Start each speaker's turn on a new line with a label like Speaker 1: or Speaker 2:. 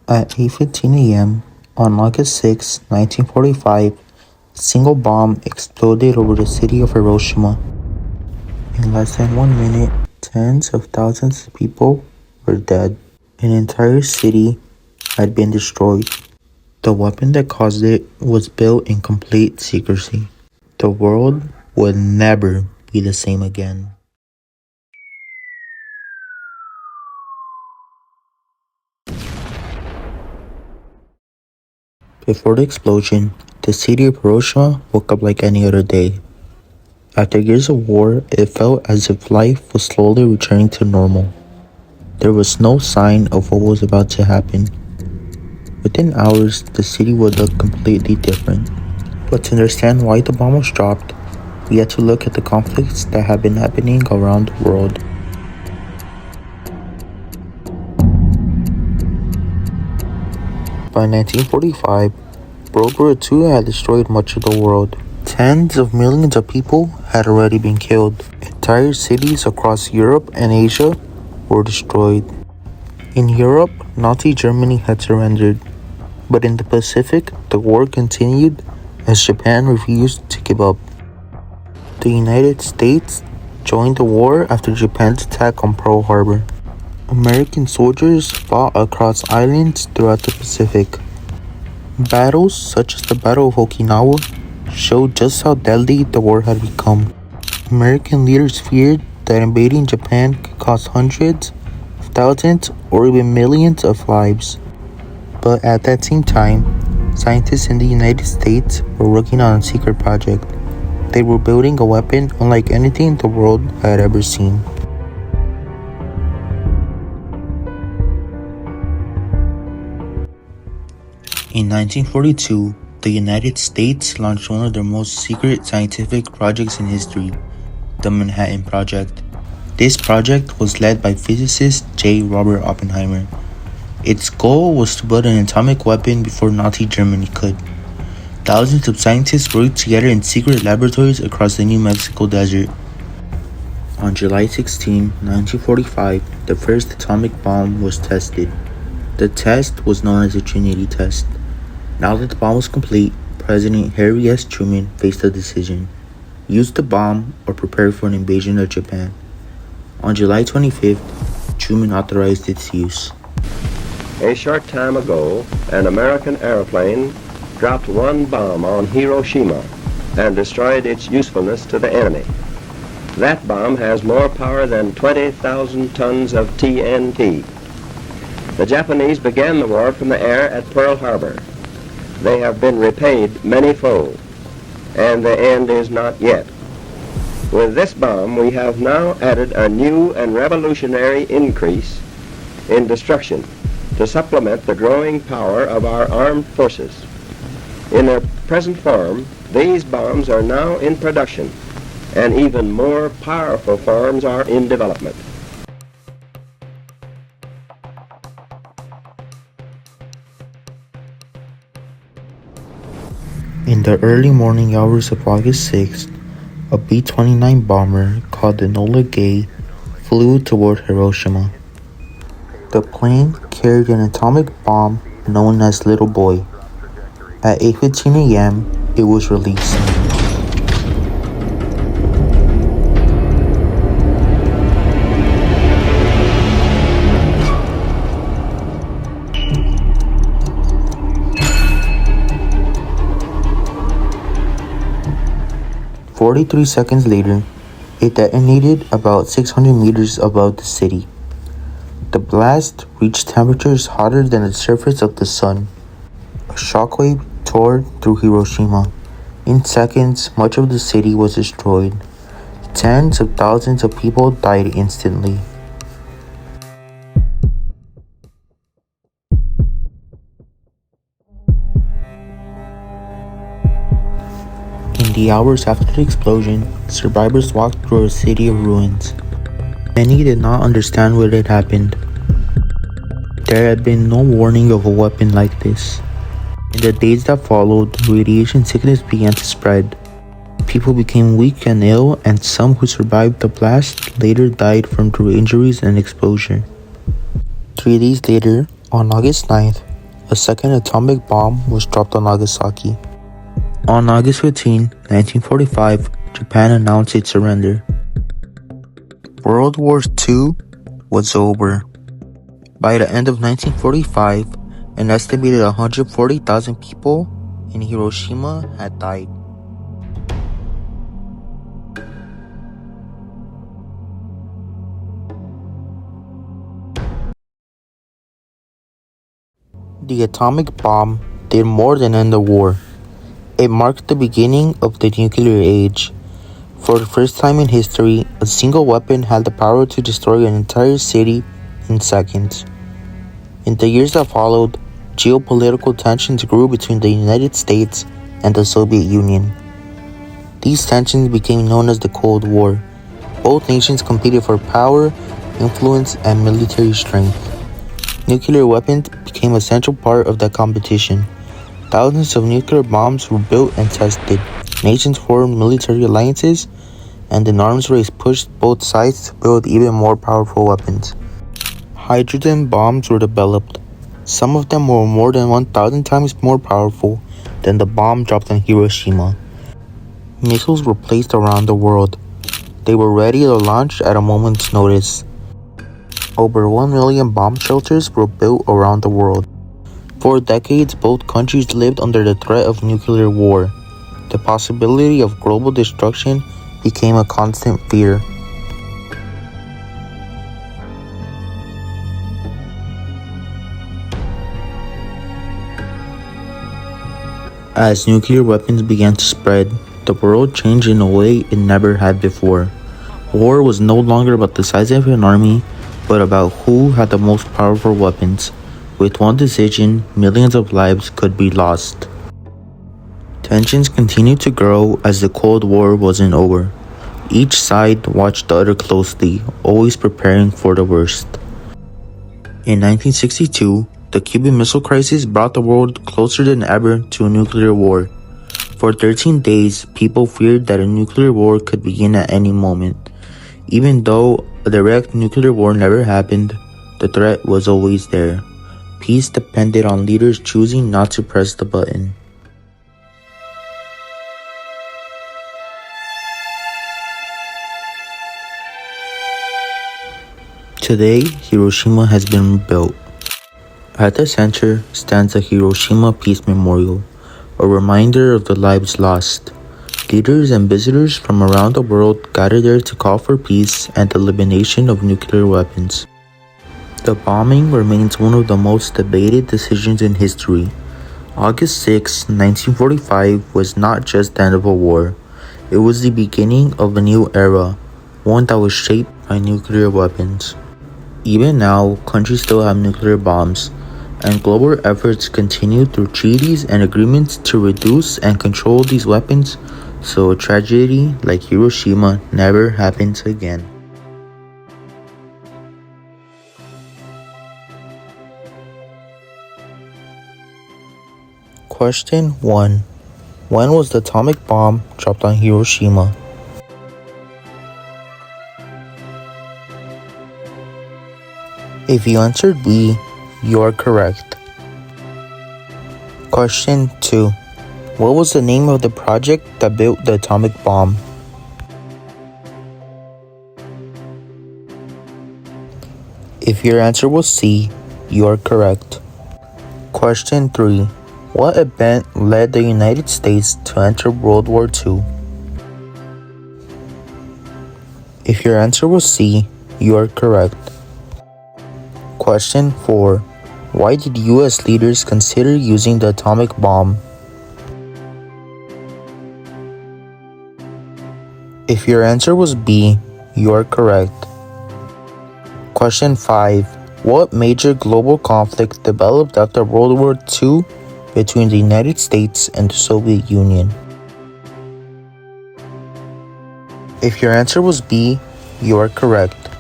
Speaker 1: At 8:15 a.m. on August 6, 1945, a single bomb exploded over the city of Hiroshima. In less than 1 minute, tens of thousands of people were dead. An entire city had been destroyed. The weapon that caused it was built in complete secrecy. The world would never be the same again. Before the explosion, the city of Hiroshima woke up like any other day. After years of war, it felt as if life was slowly returning to normal. There was no sign of what was about to happen. Within hours, the city would look completely different. But to understand why the bomb was dropped, we had to look at the conflicts that have been happening around the world. By 1945, World War II had destroyed much of the world. Tens of millions of people had already been killed. Entire cities across Europe and Asia were destroyed. In Europe, Nazi Germany had surrendered, but in the Pacific, the war continued as Japan refused to give up. The United States joined the war after Japan's attack on Pearl Harbor. American soldiers fought across islands throughout the Pacific. Battles such as the Battle of Okinawa showed just how deadly the war had become. American leaders feared that invading Japan could cost hundreds of thousands or even millions of lives. But at that same time, scientists in the United States were working on a secret project. They were building a weapon unlike anything the world had ever seen. In 1942, the United States launched one of their most secret scientific projects in history, the Manhattan Project. This project was led by physicist J. Robert Oppenheimer. Its goal was to build an atomic weapon before Nazi Germany could. Thousands of scientists worked together in secret laboratories across the New Mexico desert. On July 16, 1945, the first atomic bomb was tested. The test was known as the Trinity Test. Now that the bomb was complete, President Harry S. Truman faced a decision: use the bomb or prepare for an invasion of Japan. On July 25th, Truman authorized its use.
Speaker 2: A short time ago, an American airplane dropped one bomb on Hiroshima and destroyed its usefulness to the enemy. That bomb has more power than 20,000 tons of TNT. The Japanese began the war from the air at Pearl Harbor. They have been repaid many-fold, and the end is not yet. With this bomb, we have now added a new and revolutionary increase in destruction to supplement the growing power of our armed forces. In their present form, these bombs are now in production, and even more powerful forms are in development.
Speaker 1: In the early morning hours of August 6th, a B-29 bomber called the Enola Gay flew toward Hiroshima. The plane carried an atomic bomb known as Little Boy. At 8:15 a.m., it was released. "43 seconds later, it detonated about 600 meters above the city. The blast reached temperatures hotter than the surface of the sun. A shockwave tore through Hiroshima. In seconds, much of the city was destroyed. Tens of thousands of people died instantly. In the hours after the explosion, survivors walked through a city of ruins. Many did not understand what had happened. There had been no warning of a weapon like this. In the days that followed, radiation sickness began to spread. People became weak and ill, and some who survived the blast later died from their injuries and exposure. 3 days later, on August 9th, A second atomic bomb was dropped on Nagasaki. On August 15, 1945, Japan announced its surrender. World War II was over. By the end of 1945, an estimated 140,000 people in Hiroshima had died. The atomic bomb did more than end the war. It marked the beginning of the nuclear age. For the first time in history, a single weapon had the power to destroy an entire city in seconds. In the years that followed, geopolitical tensions grew between the United States and the Soviet Union. These tensions became known as the Cold War. Both nations competed for power, influence, and military strength. Nuclear weapons became a central part of that competition. Thousands of nuclear bombs were built and tested. Nations formed military alliances, and an arms race pushed both sides to build even more powerful weapons. Hydrogen bombs were developed. Some of them were more than 1,000 times more powerful than the bomb dropped on Hiroshima. Missiles were placed around the world. They were ready to launch at a moment's notice. Over 1 million bomb shelters were built around the world. For decades, both countries lived under the threat of nuclear war. The possibility of global destruction became a constant fear. As nuclear weapons began to spread, the world changed in a way it never had before. War was no longer about the size of an army, but about who had the most powerful weapons. With one decision, millions of lives could be lost. Tensions continued to grow as the Cold War wasn't over. Each side watched the other closely, always preparing for the worst. In 1962, the Cuban Missile Crisis brought the world closer than ever to a nuclear war. For 13 days, people feared that a nuclear war could begin at any moment. Even though a direct nuclear war never happened, the threat was always there. Peace depended on leaders choosing not to press the button. Today, Hiroshima has been rebuilt. At the center stands the Hiroshima Peace Memorial, a reminder of the lives lost. Leaders and visitors from around the world gathered there to call for peace and the elimination of nuclear weapons. The bombing remains one of the most debated decisions in history. August 6, 1945 was not just the end of a war. It was the beginning of a new era, one that was shaped by nuclear weapons. Even now, countries still have nuclear bombs, and global efforts continue through treaties and agreements to reduce and control these weapons so a tragedy like Hiroshima never happens again. Question 1. When was the atomic bomb dropped on Hiroshima? If you answered B, you are correct. Question 2. What was the name of the project that built the atomic bomb? If your answer was C, you are correct. Question 3. What event led the United States to enter World War II? If your answer was C, you are correct. Question 4. Why did US leaders consider using the atomic bomb? If your answer was B, you are correct. Question 5. What major global conflict developed after World War II between the United States and the Soviet Union? If your answer was B, you are correct.